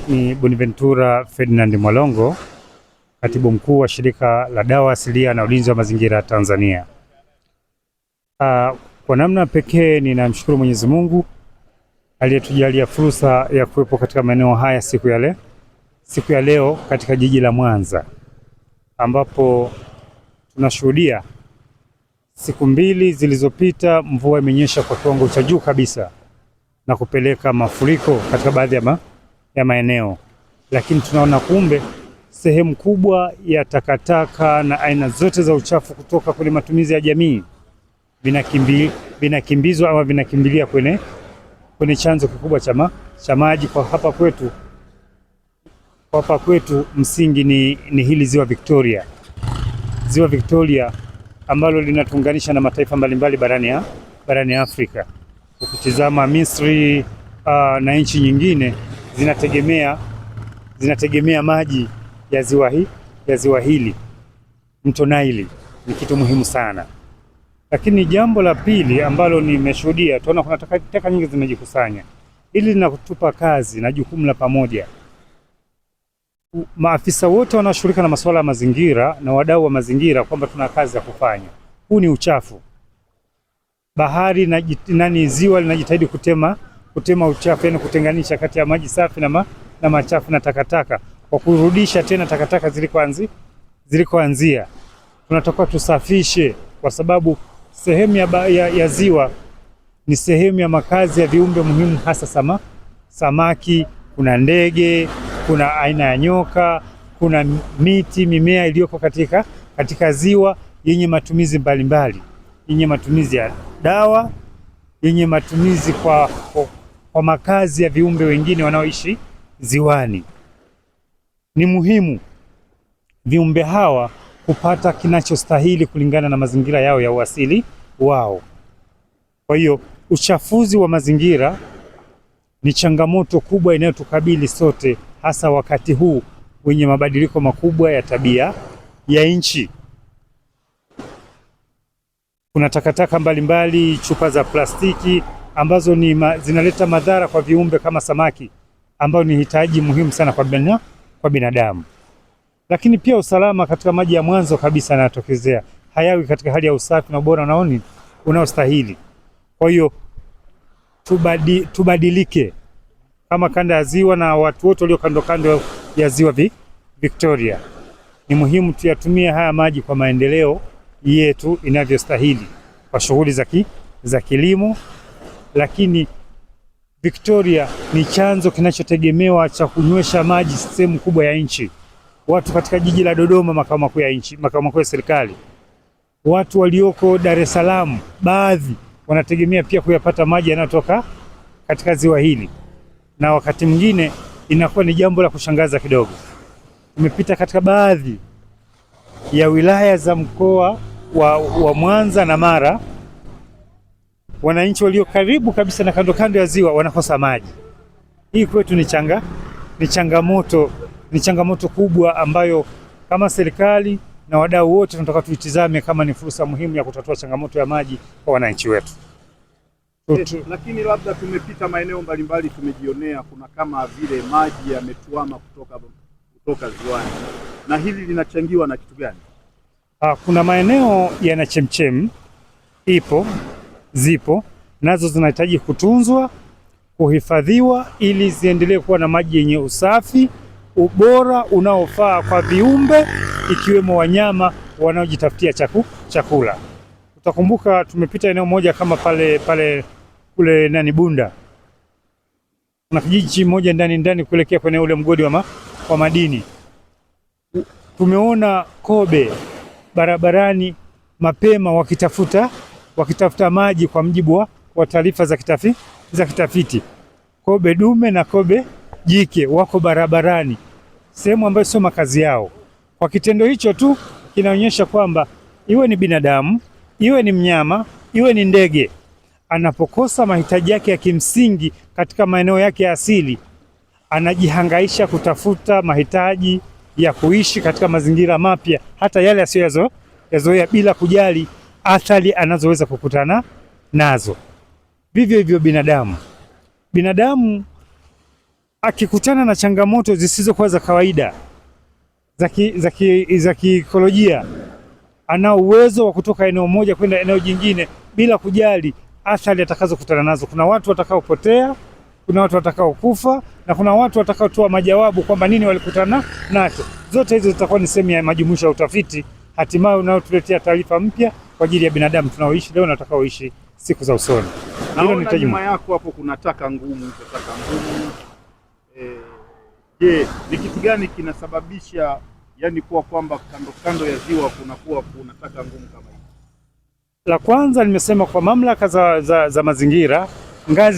Ni Bonaventura Ferdinand Mwalongo, katibu mkuu wa shirika la dawa asilia na ulinzi wa mazingira Tanzania. Kwa namna pekee ninamshukuru Mwenyezi Mungu aliyetujalia fursa ya kuwepo katika maeneo haya siku ya leo katika jiji la Mwanza, ambapo tunashuhudia siku mbili zilizopita mvua imenyesha kwa kiwango cha juu kabisa na kupeleka mafuriko katika baadhi ya maeneo, lakini tunaona kumbe sehemu kubwa ya takataka na aina zote za uchafu kutoka kwenye matumizi ya jamii vinakimbizwa ama vinakimbilia kwenye chanzo kikubwa cha maji kwa hapa kwetu. Kwa hapa kwetu msingi ni hili ziwa Victoria. Ziwa Victoria ambalo linatuunganisha na mataifa mbalimbali barani Afrika. Ukitizama Misri na nchi nyingine zinategemea maji ya ziwa hili. Mto Nile ni kitu muhimu sana. Lakini jambo la pili ambalo nimeshuhudia, tunaona kuna taka nyingi zimejikusanya. Hili linatupa kazi na jukumu la pamoja. Maafisa wote wanaoshughulika na masuala ya mazingira na wadau wa mazingira kwamba tuna kazi ya kufanya. Huu ni uchafu. Bahari na ziwa linajitahidi kutema uchafu, yani kutenganisha kati ya maji safi na machafu na takataka, kwa kurudisha tena takataka zilikoanzia. Tunatakiwa tusafishe, kwa sababu sehemu ya ziwa ni sehemu ya makazi ya viumbe muhimu, hasa samaki, kuna ndege, kuna aina ya nyoka, kuna mimea iliyoko katika ziwa yenye matumizi mbalimbali, yenye matumizi ya dawa, yenye matumizi kwa makazi ya viumbe wengine wanaoishi ziwani. Ni muhimu viumbe hawa kupata kinachostahili kulingana na mazingira yao ya uasili wao. Kwa hiyo uchafuzi wa mazingira ni changamoto kubwa inayotukabili sote, hasa wakati huu wenye mabadiliko makubwa ya tabia ya nchi. Kuna takataka mbalimbali, chupa za plastiki ambazo zinaleta madhara kwa viumbe kama samaki, ambao ni hitaji muhimu sana kwa binadamu. Lakini pia usalama katika maji ya mwanzo kabisa yanatokezea hayawi katika hali ya usafi na ubora unaostahili. Kwa hiyo tubadilike kama kanda ya ziwa na watu wote walio kando ya ziwa Victoria. Ni muhimu tuyatumie haya maji kwa maendeleo yetu inavyostahili, kwa shughuli za kilimo. Lakini Victoria ni chanzo kinachotegemewa cha kunywesha maji sehemu kubwa ya nchi. Watu katika jiji la Dodoma, makao makuu ya serikali, watu walioko Dar es Salaam, baadhi wanategemea pia kuyapata maji yanayotoka katika ziwa hili, na wakati mwingine inakuwa ni jambo la kushangaza kidogo. Tumepita katika baadhi ya wilaya za mkoa wa Mwanza na Mara, wananchi walio karibu kabisa na kando ya ziwa wanakosa maji. Hii kwetu ni changamoto kubwa ambayo kama serikali na wadau wote tunataka tuitizame kama ni fursa muhimu ya kutatua changamoto ya maji kwa wananchi wetu. Lakini labda tumepita maeneo mbalimbali, tumejionea kuna kama vile maji yametuama kutoka ziwani, na hili linachangiwa na kitu gani? Kuna maeneo yana chemchem zipo nazo zinahitaji kutunzwa, kuhifadhiwa ili ziendelee kuwa na maji yenye usafi, ubora unaofaa kwa viumbe, ikiwemo wanyama wanaojitafutia chakula. Utakumbuka tumepita eneo moja kama pale kule Bunda. Kuna kijiji moja ndani kuelekea kwenye ule mgodi wa madini. Tumeona kobe barabarani mapema wakitafuta maji, kwa mjibu wa taarifa za kitafiti. Kobe dume na kobe jike wako barabarani, sehemu ambayo sio makazi yao. Kwa kitendo hicho tu kinaonyesha kwamba iwe ni binadamu, iwe ni mnyama, iwe ni ndege, anapokosa mahitaji yake ya kimsingi katika maeneo yake ya asili, anajihangaisha kutafuta mahitaji ya kuishi katika mazingira mapya, hata yale asiyoyazoea, bila kujali athari anazoweza kukutana nazo. Vivyo hivyo binadamu akikutana na changamoto zisizokuwa za kawaida za kiikolojia, ana uwezo wa kutoka eneo moja kwenda eneo jingine bila kujali athari atakazokutana nazo. Kuna watu watakaopotea, kuna watu watakaokufa, na kuna watu watakaotoa majawabu kwamba nini walikutana nacho. Zote hizo zitakuwa ni sehemu ya majumuisho ya utafiti, hatimaye unaotuletea taarifa mpya kwa ajili ya binadamu tunaoishi leo na watakaoishi siku za usoni. Naona nyuma yako hapo kuna taka ngumu. Je, ni kitu gani kinasababisha yani kuwa kwamba kando ya ziwa kuna taka ngumu kama hii? La kwanza nimesema kwa mamlaka za mazingira ngazi